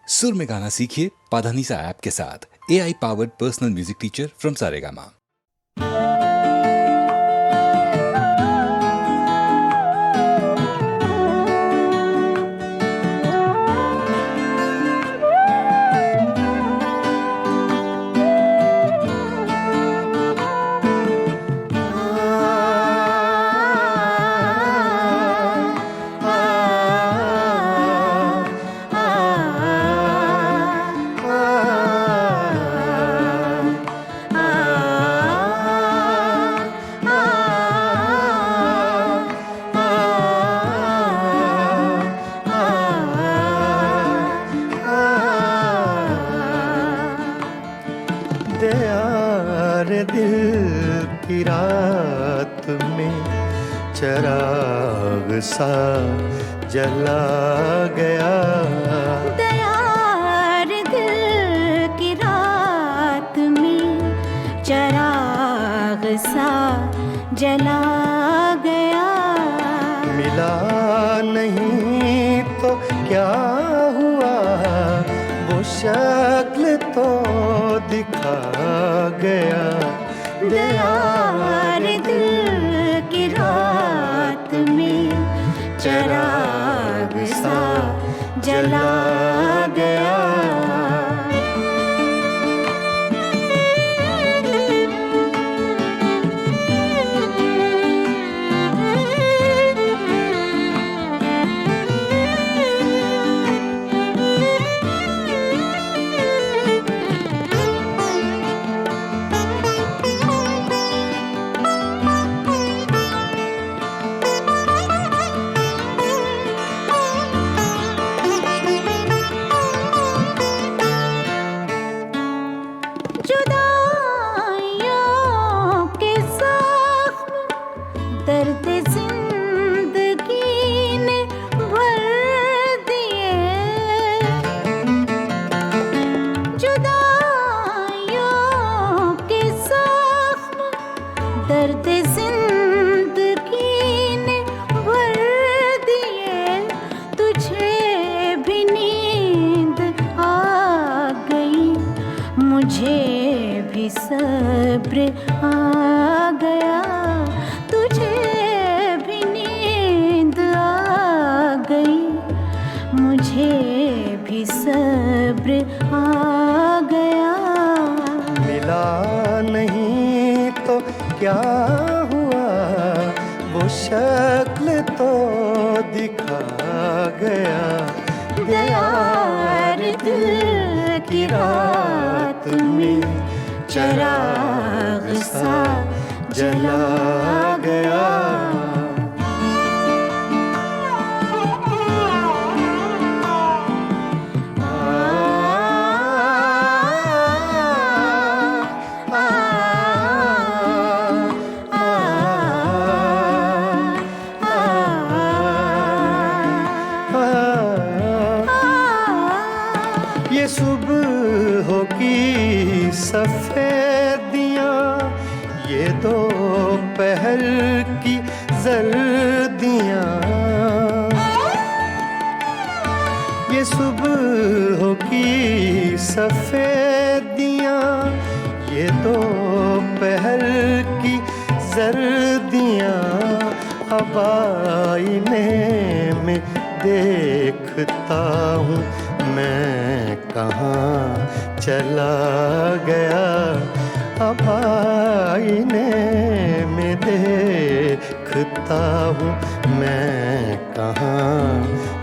सुर में गाना सीखिए पाधानीसा ऐप के साथ। AI powered personal music teacher from Saregama. दिल की रात में चिराग सा जला गया। दयार दिल की रात में चिराग सा जला गया। मिला नहीं तो क्या हुआ, वो शक्ल तो दिखा गया। दयार दिल की रात में चिराग सा जला गया। दर्द जिंदगी ने भर दिए, जुदाइयों के जख्म दर्द जिंदगी ने भर दिए। तुझे भी नींद आ गई, मुझे भी सब्र आ गया। तुझे भी नींद आ गई, मुझे भी सब्र आ गया। मिला नहीं तो क्या हुआ, वो शक्ल तो दिखा गया। दयार दिल की रात में चिराग सा जला गया। ये सुबह की सफेदियाँ, ये दोपहर की जर्दियाँ। ये सुबह की सफेदियाँ, ये दोपहर की जर्दियाँ। अब आईने में देखता हूँ मैं कहाँ चला गया। अब आईने में देखता हूँ मैं कहाँ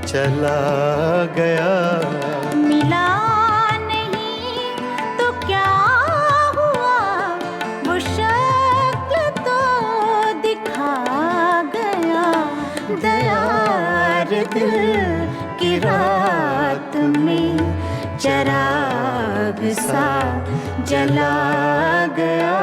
चला गया। मिला नहीं तो क्या हुआ, वो शक्ल तो दिखा गया। दयार दिल की रात में चिराग सा जला गया।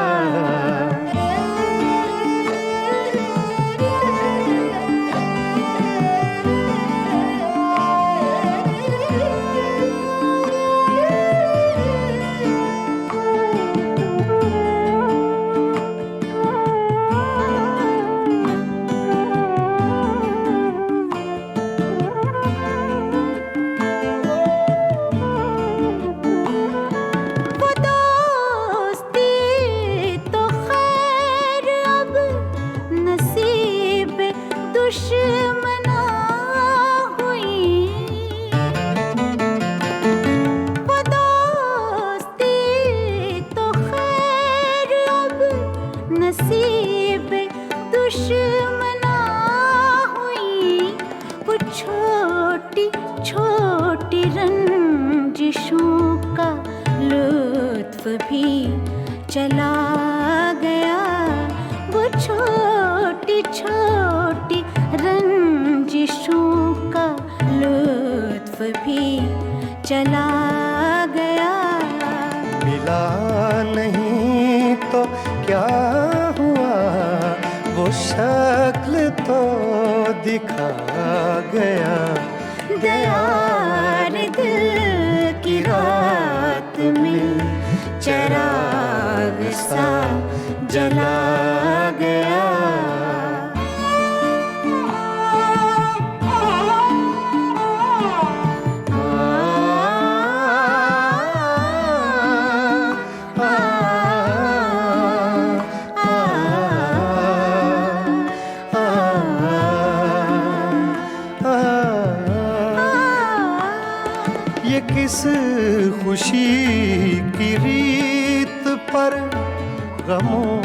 चला गया। वो छोटी छोटी रंजिशों का लुत्फ भी चला गया। मिला नहीं तो क्या हुआ, वो शक्ल तो दिखा गया। दयार दिल की रात में चिराग सा जला गया। ये किस खुशी की रीत पर गमों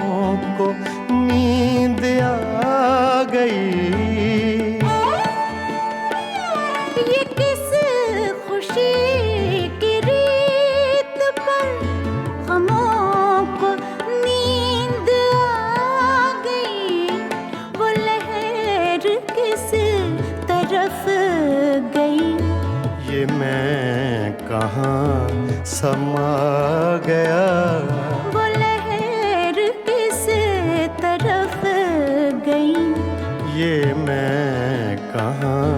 को नींद आ गई। ये किस खुशी की रीत पर गमों को नींद आ गई। वो लहर किस तरफ गई। ये मैं कहाँ समा गया। वो लहर किस तरफ गई। ये मैं कहाँ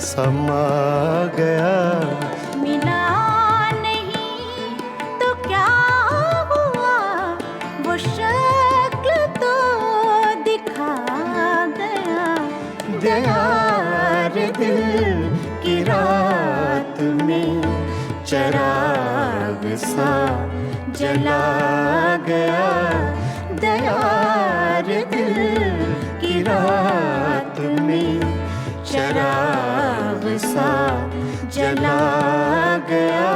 समा गया। मिला नहीं तो क्या हुआ, वो शक्ल तो दिखा गया। दयार दिल की रात में चिराग सा जला गया। दयार दिल की रात में चिराग सा जला गया।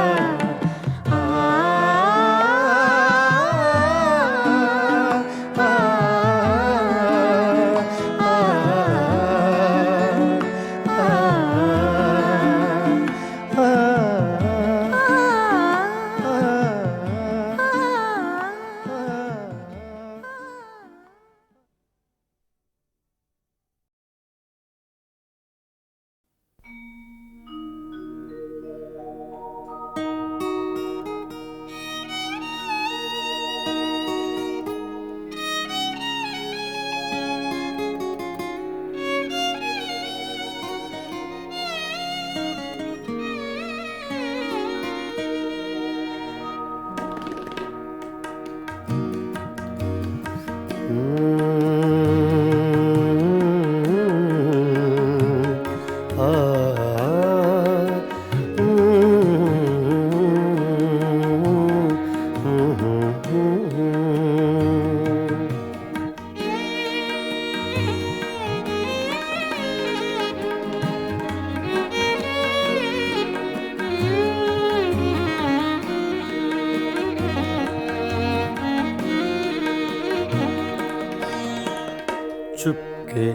चुपके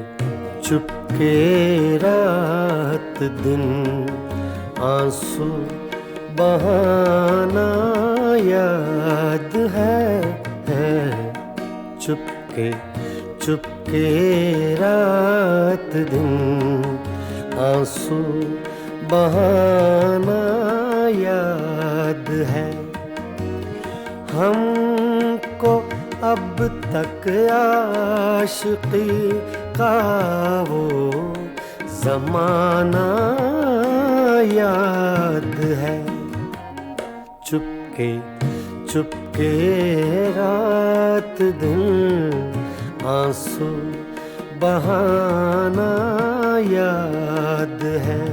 चुपके रात दिन आंसू बहाना याद है। चुपके चुपके रात दिन आंसू बहाना याद है। हमको अब तक आशिकी का वो ज़माना याद है। चुपके चुपके रात दिन आंसू बहाना याद है।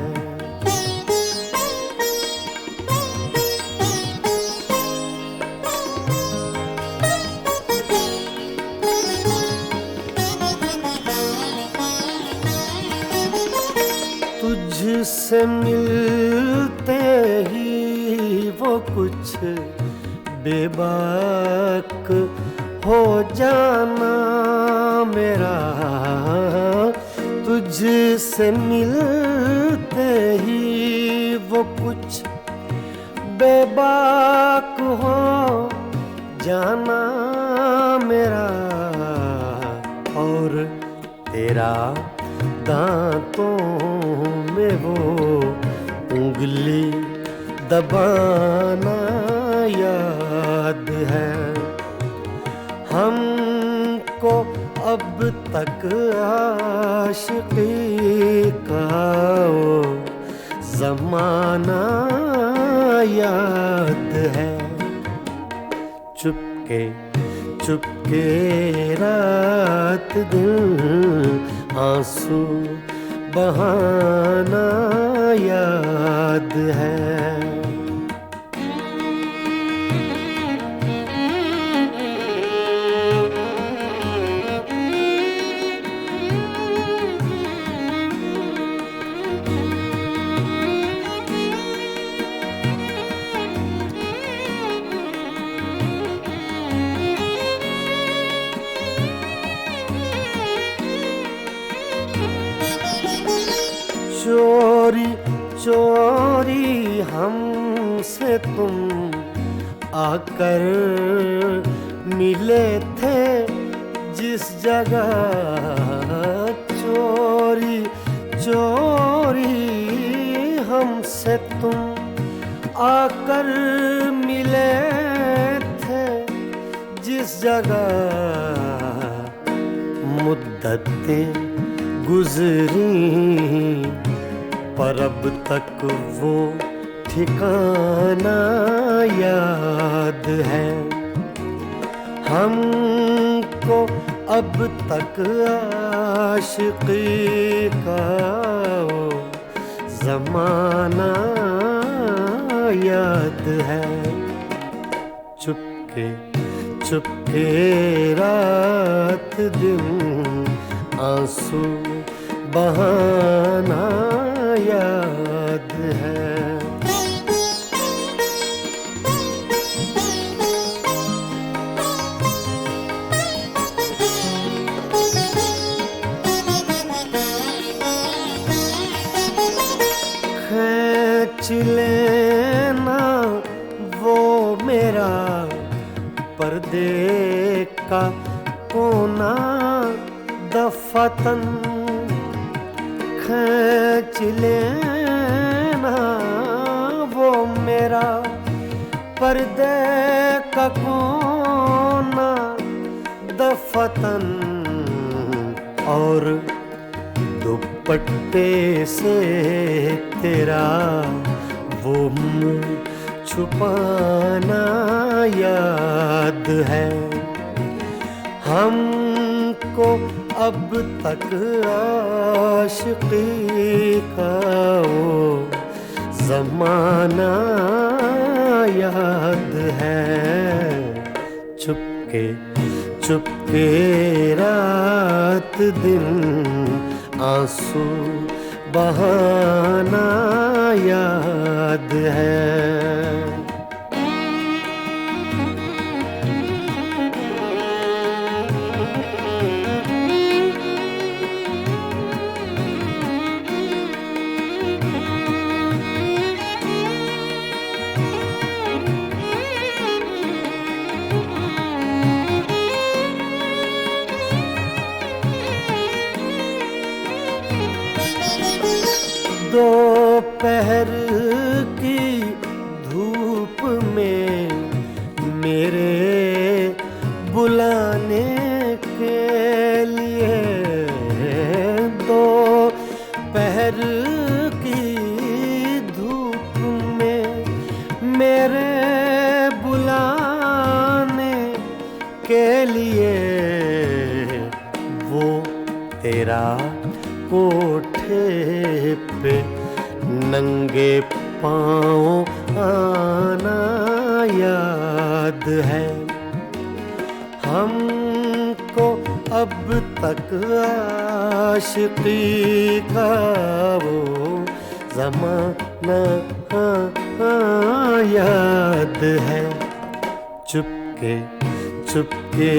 तुझसे मिलते ही वो कुछ बेबाक हो जाना मेरा। तुझसे मिलते ही वो कुछ बेबाक हो जाना मेरा और तेरा दांतों में वो उंगली दबाना याद है। हमको अब तक आशिकी का वो ज़माना याद है। चुपके चुपके रात दिन आंसू बहाना याद है। चोरी चोरी हमसे तुम आकर मिले थे जिस जगह, चोरी चोरी हमसे तुम आकर मिले थे जिस जगह। मुद्दतें गुजरी पर अब तक वो ठिकाना याद है। हमको अब तक आशिकी का वो ज़माना याद है। चुपके चुपके रात दिन आंसू बहाना याद है। खींच लेना वो मेरा पर्दे का कोना दफतन, खींच लेना वो मेरा पर्दे का कोना दफतन, और दुपट्टे से तेरा वो मुँह छुपाना याद है। हमको अब तक आशिकी का वो ज़माना याद है। चुपके चुपके रात दिन आंसू बहाना याद है। दोपहर की धूप में मेरे बुलाने के लिए, दोपहर की धूप में मेरे बुलाने के लिए, वो तेरा कोठे पे नंगे पाँव आना याद है। हमको अब तक आशिकी का वो ज़माना याद है। चुपके चुपके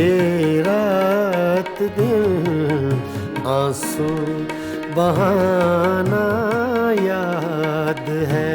रात दिन आंसू बहाना याद है।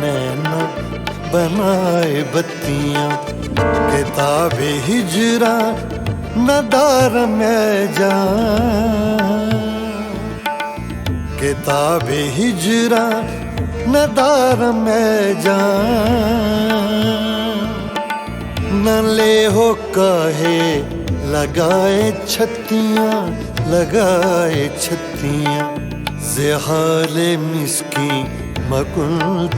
नैना बनाए बत्तियां किताब हिजरा नदार में जान किताब हिजरा नदार में जान न ले हो काहे लगाए छत्तियां ज़हाले मिस्की मकुल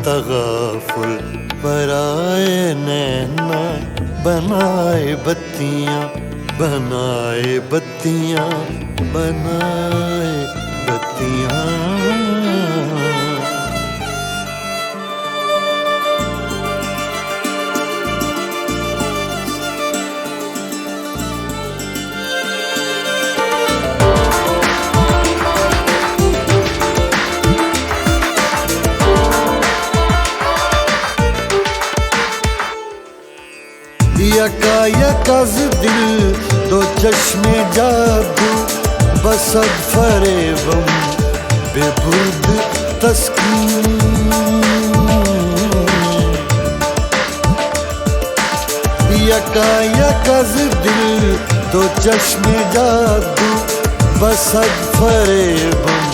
तगाफुल बराए नैना बनाए बत्तियां बनाए बत्तियां बनाए बत्तियां यकायकज़ दिल दो चश्मे जादू बसद फरेबम बेबुर्द तस्कीन यकायकज़ दिल दो चश्मे जादू बसद फरेबम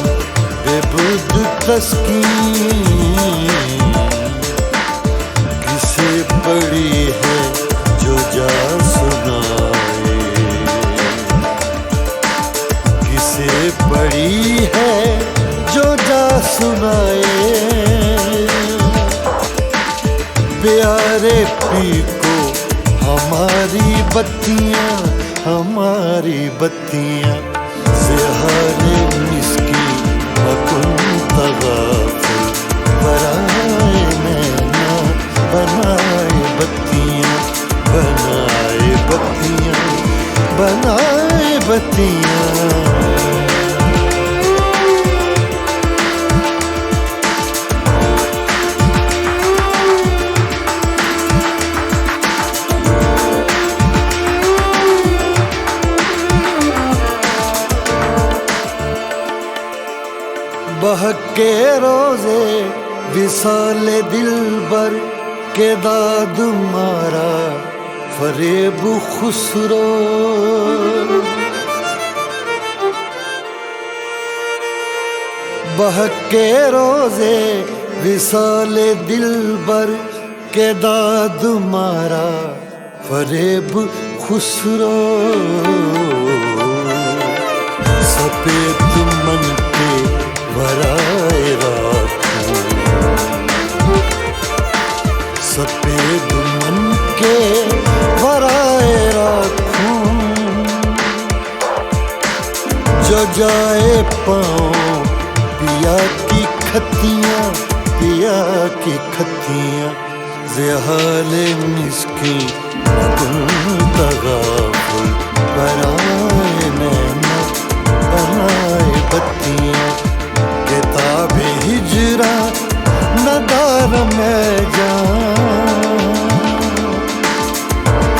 बेबुर्द तस्कीन किसे पड़ी है जो जा सुनाए किसे पड़ी है जो जा सुनाए प्यारे पी को हमारी बत्तियां ज़हाले मिस्की मकुन तगाफुल बराए नैना बनाए बत्तियां बनाए बत्तियां बनाए बत्तियां बहके रोजे विसाले दिलबर के दाद मारा फरेब खुसरो बहके रोजे विसाले दिलबर के दाद मारा फरेब खुसरो सफेद मन के वराए राखूं सफेद मन के वराए राखूं जो जाए पाऊं पिया की खतियां ज़हाले मिस्की मकुल तगाफुल बराए नैना बनाए बत्तियां किताब हिजरा नदार में जान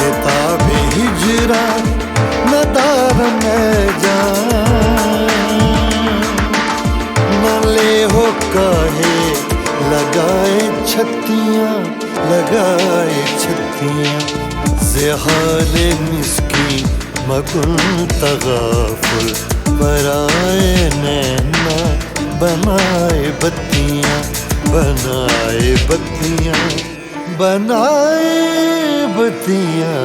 किताब हिजरा नदार में जान न ले हो काहे लगाए छत्तियां ज़हाले मिस्की मकुल तगाफुल बराए नैना बनाए बत्तियां बनाए बत्तियां बनाए बत्तियां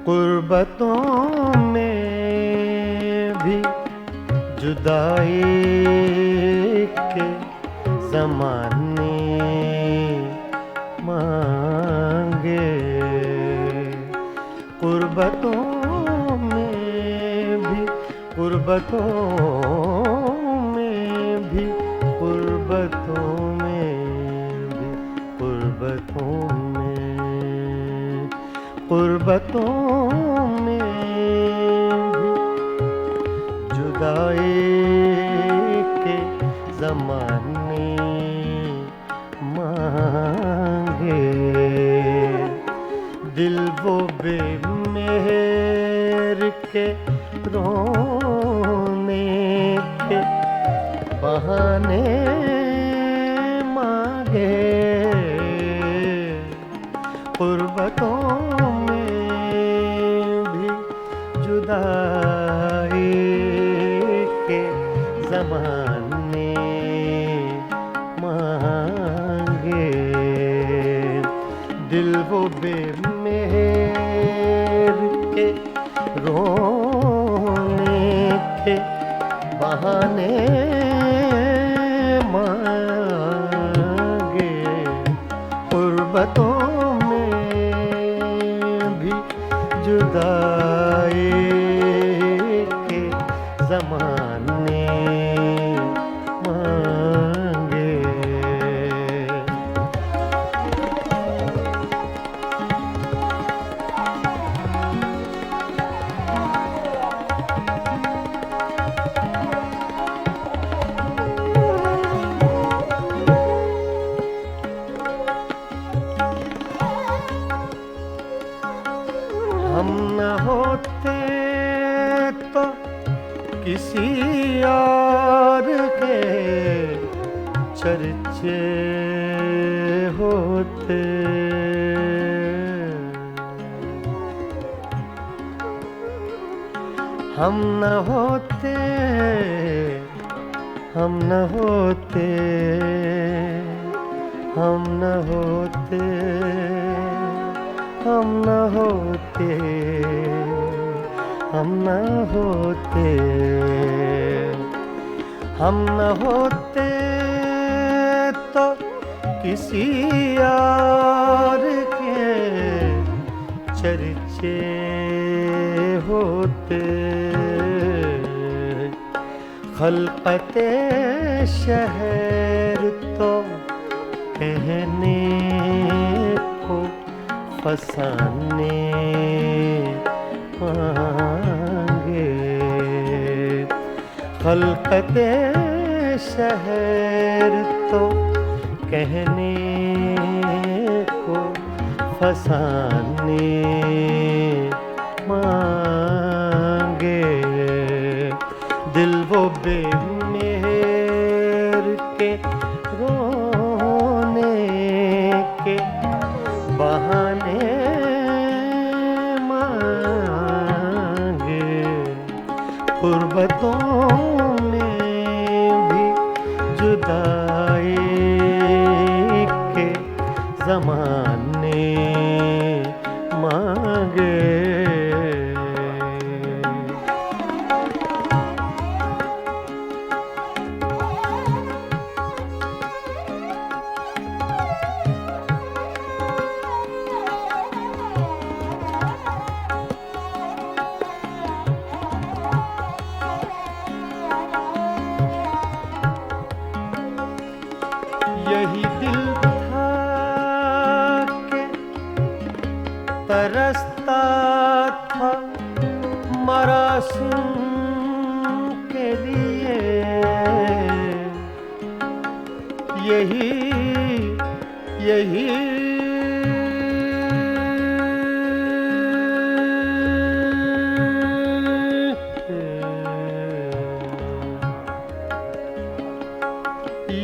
गुर्बतों में भी जुदाई के ज़माने मांगे, गुर्बतों में भी, गुर्बतों में भी, गुर्बतों में भी, गुर्बतों में, गुर्बतों में भी जुदाई के ज़माने मांगे, दिल वो बेमेहर के रोने के बहाने मांगे, गुर्बतों जुदाई के ज़माने मांगे, दिल वो बेमेहर के रोने के बहाने मांगे, गुर्बतों में भी जुदाई ज़माने मांगे। हम न होते तो किसी और के चर्चे होते, हम न होते, हम न होते, हम न होते, हम न होते, हम न होते, हम न होते तो किसी और के चर्चे होते, खलकते शहर तो कहने को फसाने मांगे, खलकते शहर तो कहने को फसाने मांगे, दिल वो बेमेहर के रोने के बहाने मांगे, गुर्बतों में भी जुदाई के ज़माने मांगे। यही दिल था कि तरसता था मरासिम के लिए यही यही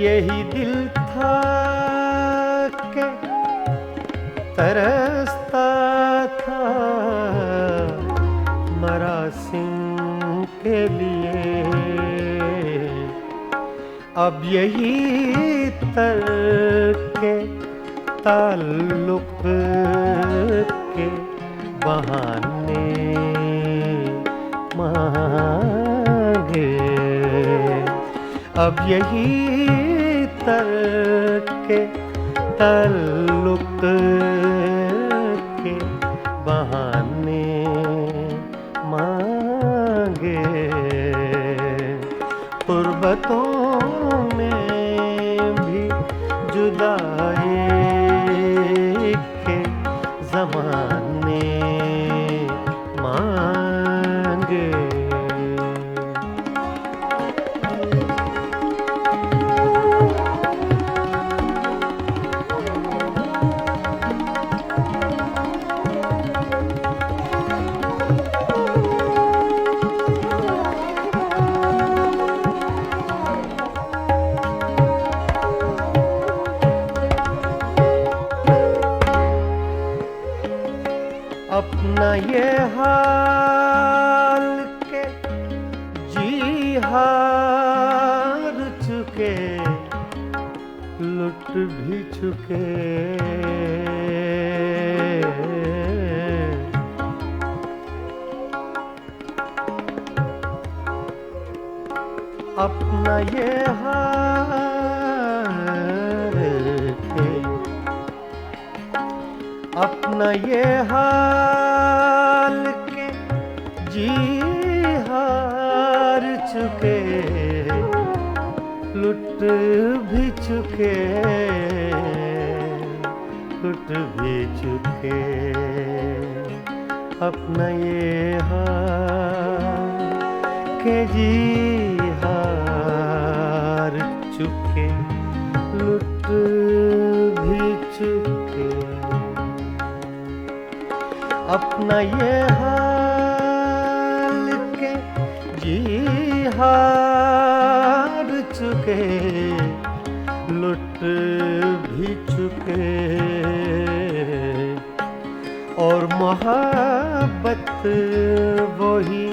यही दिल था के तरसता था मरासिम के लिए। अब यही तरके ताल्लुक के बहाने मांगे। अब यही तरके ताल्लुक के बहाने मांगे। गुर्बतों में भी जुदाई के ज़माने मांगे। अपना ये हाल के जी हार चुके लुट भी चुके। अपना ये हाल के अपना ये हाल के जी हार चुके लुट भी चुके लुट भी चुके। अपना ये हाल के जी हार चुके लुट भी चुके। अपना ये हाल के जी हार चुके लुट भी चुके। और मोहब्बत वही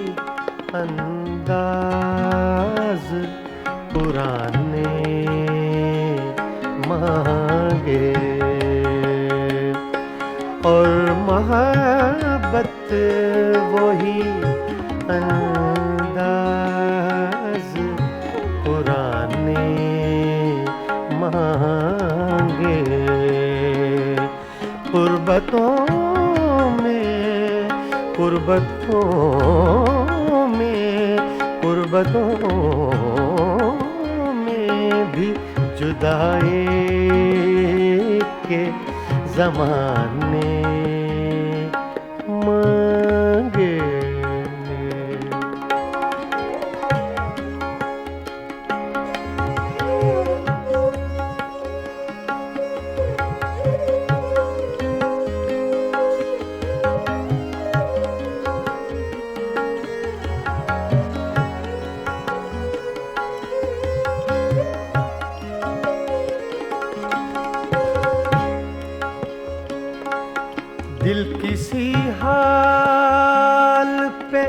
अंदाज पुराने मांगे। और मोहब्बत वही अंदाज पुराने मांगे। गुर्बतों में गुर्बतों में गुर्बतों में भी जुदाई के ज़माने मांगे। दिल किसी हाल पे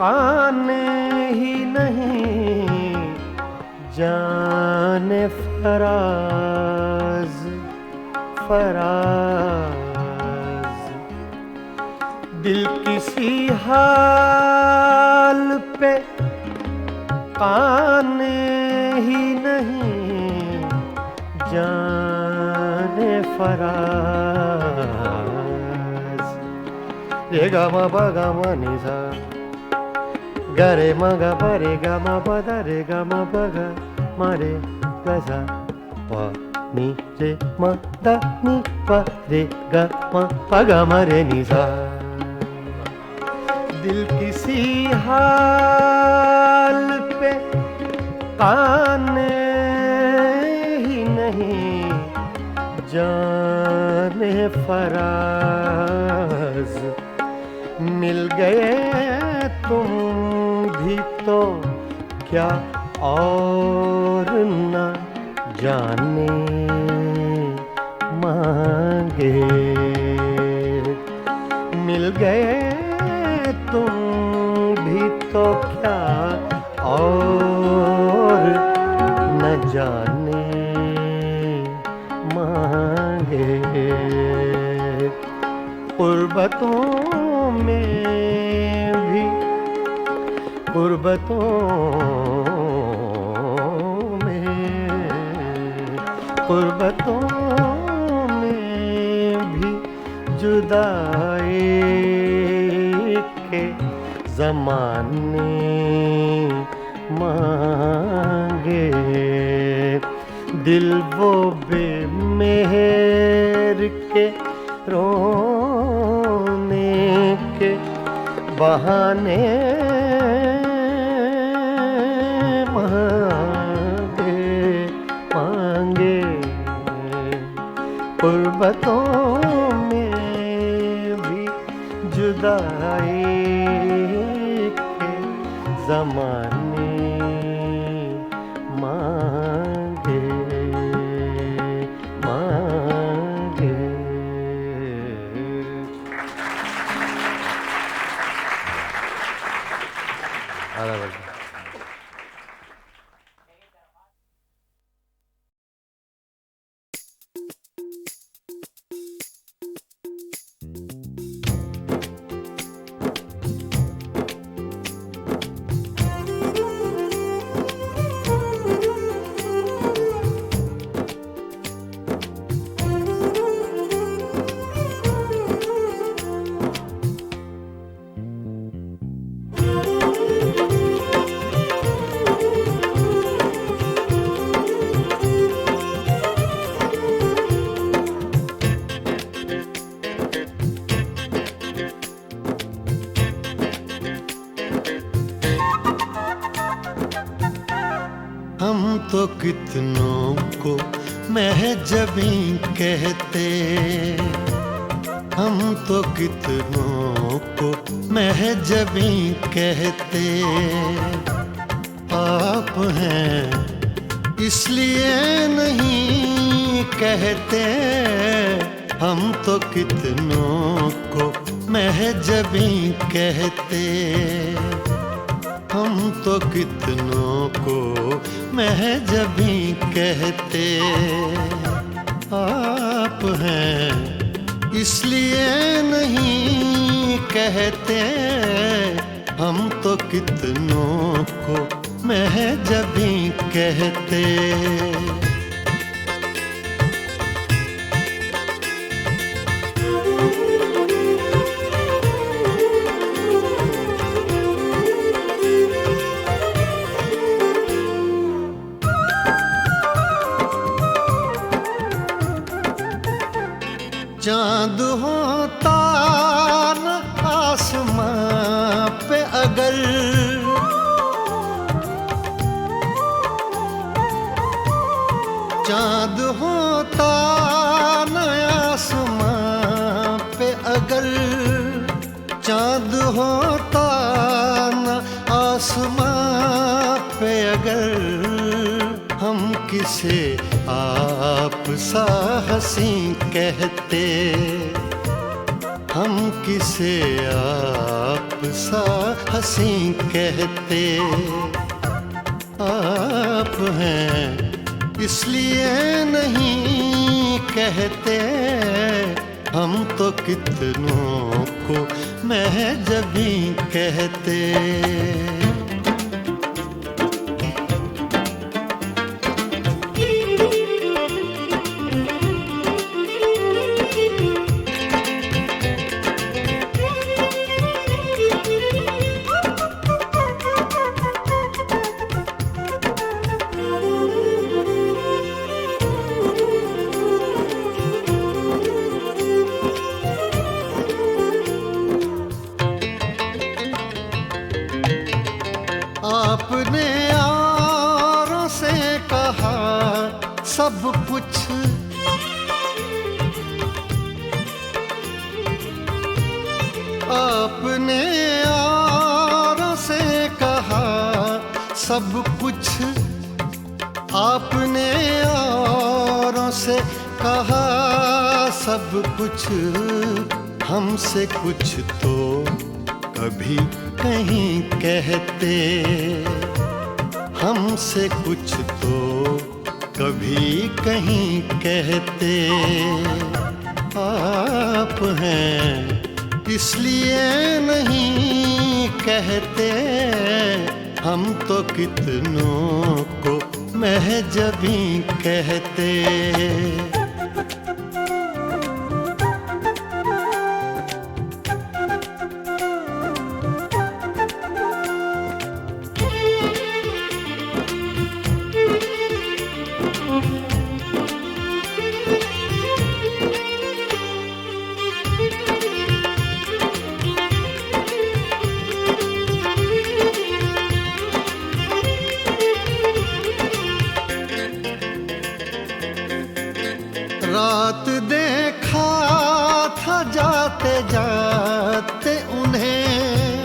काने ही नहीं जाने फराज फराज। दिल किसी हाल पे काने ही नहीं जाने फराज। रे गा मा पा गा मा नि सा गा रे मा गा पा रे गा मा पा दा रे गा मा पा गा मा रे गा सा पा नि रे मा दा नि पा रे गा मा पा गा मा रे नि सा। दिल किसी हाल पे काने ही नहीं जाने फराज। मिल गए तुम भी तो क्या और न जाने मांगे। मिल गए तुम भी तो क्या और न जाने मांगे। गुर्बतों में भी गुर्बतों में भी जुदाई के ज़माने मांगे। दिल वो बेमेहर के रोने के बहाने मांगे। गुर्बतों में भी जुदाई के ज़माने मांगे। हम तो कितनों को महजबी कहते। हम तो कितनों को महजबी कहते। आप हैं इसलिए नहीं कहते। हम तो कितनों को महजबी कहते। हम तो कितनों को महजबी कहते। आप हैं इसलिए नहीं कहते। हम तो कितनों को महजबी कहते। चाँद होता न आसमां पे अगर, चाँद होता न आसमां पे अगर, चाँद होता न आसमां पे अगर, हम किसे आप सा हंसी कहते। हम किसे आप सा हंसी कहते। आप हैं इसलिए नहीं कहते। हम तो कितनों को महजबी कहते। आपने यारों से कहा सब कुछ, आपने यारों से कहा सब कुछ, आपने यारों से कहा सब कुछ, हमसे कुछ तो कभी कहीं कहते, हमसे कुछ तो कभी कहीं कहते। आप हैं इसलिए नहीं कहते, हम तो कितनों को महजबी कहते। रात देखा था जाते जाते उन्हें,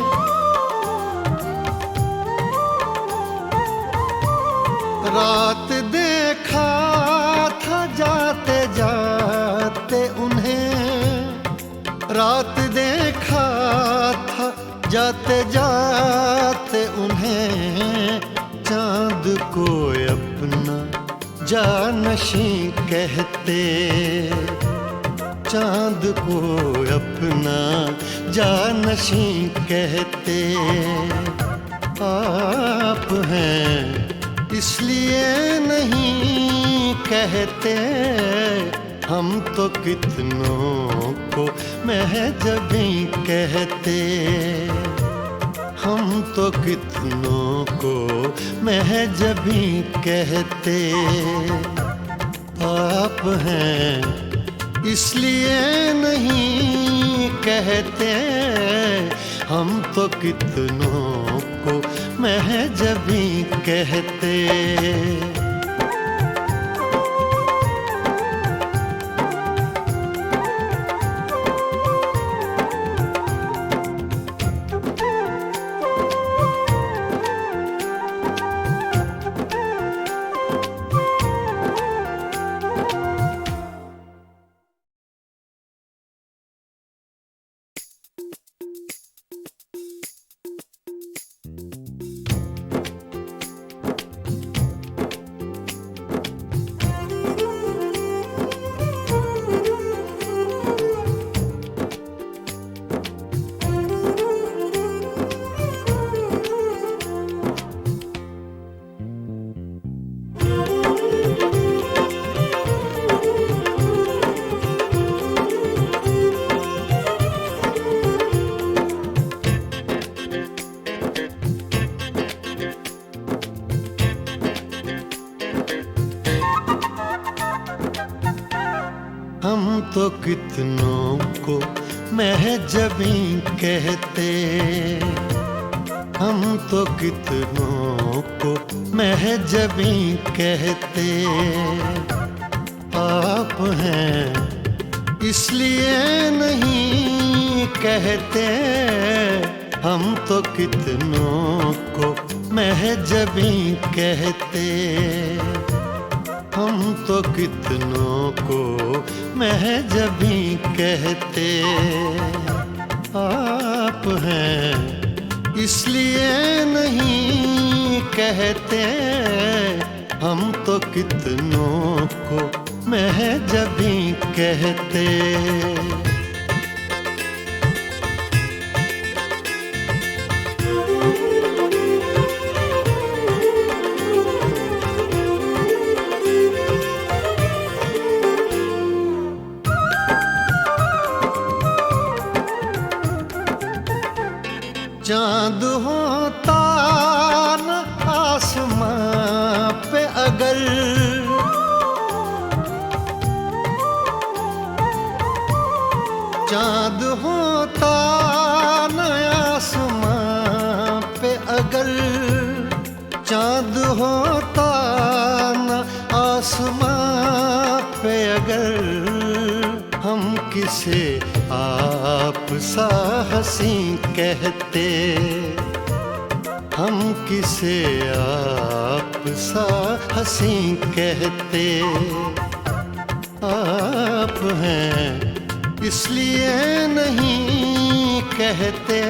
रात देखा था जाते जाते उन्हें, रात देखा था जाते जाते उन्हें, चाँद को अपना जानशी कहते, चाँद को अपना जानशी कहते। आप हैं इसलिए नहीं कहते, हम तो कितनों को महजबी कहते, हम तो कितनों को महजबी कहते। आप हैं इसलिए नहीं कहते, हम तो कितनों को महजबी कहते। हम तो कितनों को महजबी कहते, हम तो कितनों को महजबी कहते। आप हैं इसलिए नहीं कहते, हम तो कितनों को महजबी कहते, हम तो कितनों को महजबी कहते। आप हैं इसलिए नहीं कहते, हम तो कितनों को महजबी कहते। चाँद होता न आसमां पे अगर, चाँद होता न आसमां पे अगर, चांद होता न आसमां पे अगर, हम किसे आप सा हंसी कहते, हम किसे आप सा हंसी कहते। आप हैं इसलिए नहीं कहते,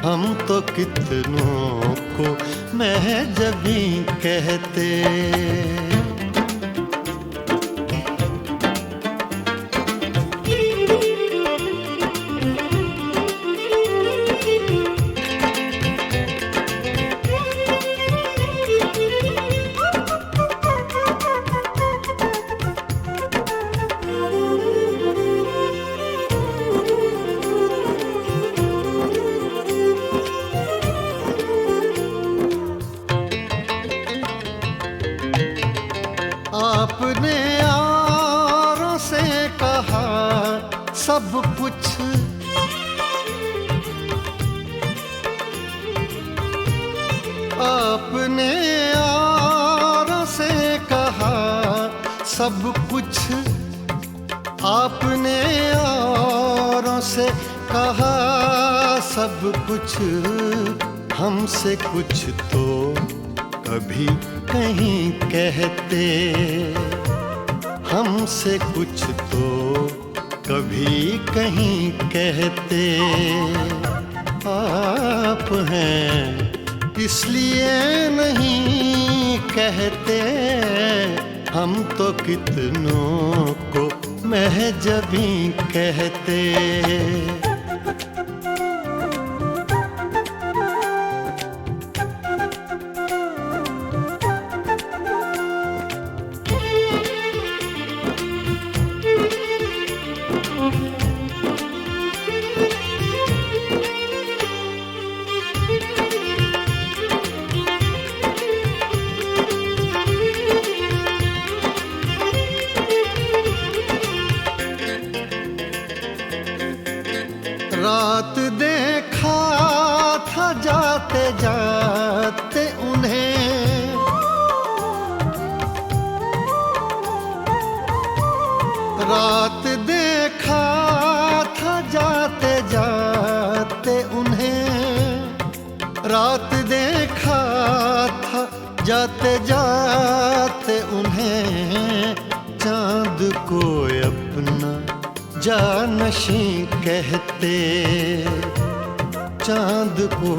हम तो कितनों को महजबी कहते। आपने यारों से कहा सब कुछ, आपने यारों से कहा सब कुछ, आपने यारों से कहा सब कुछ। हमसे कुछ तो कभी कहीं कहते, हमसे कुछ तो कभी कहीं कहते। आप हैं इसलिए नहीं कहते, हम तो कितनों को महजबी कहते। रात देखा था जाते जाते उन्हें, रात देखा था जाते जाते उन्हें, रात देखा था जाते जाते उन्हें। चांद को अपना जानशी कहते, चांद को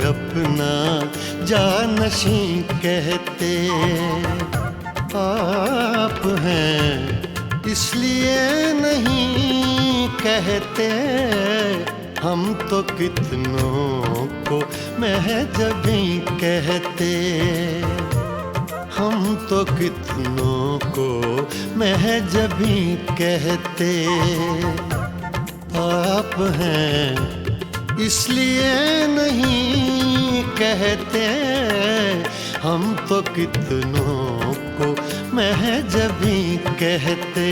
अपना जानशी कहते। आप हैं इसलिए नहीं कहते, हम तो कितनों को महजबी कहते, हम तो कितनों को महजबी कहते। आप हैं इसलिए नहीं कहते, हम तो कितनों को महजबी कहते।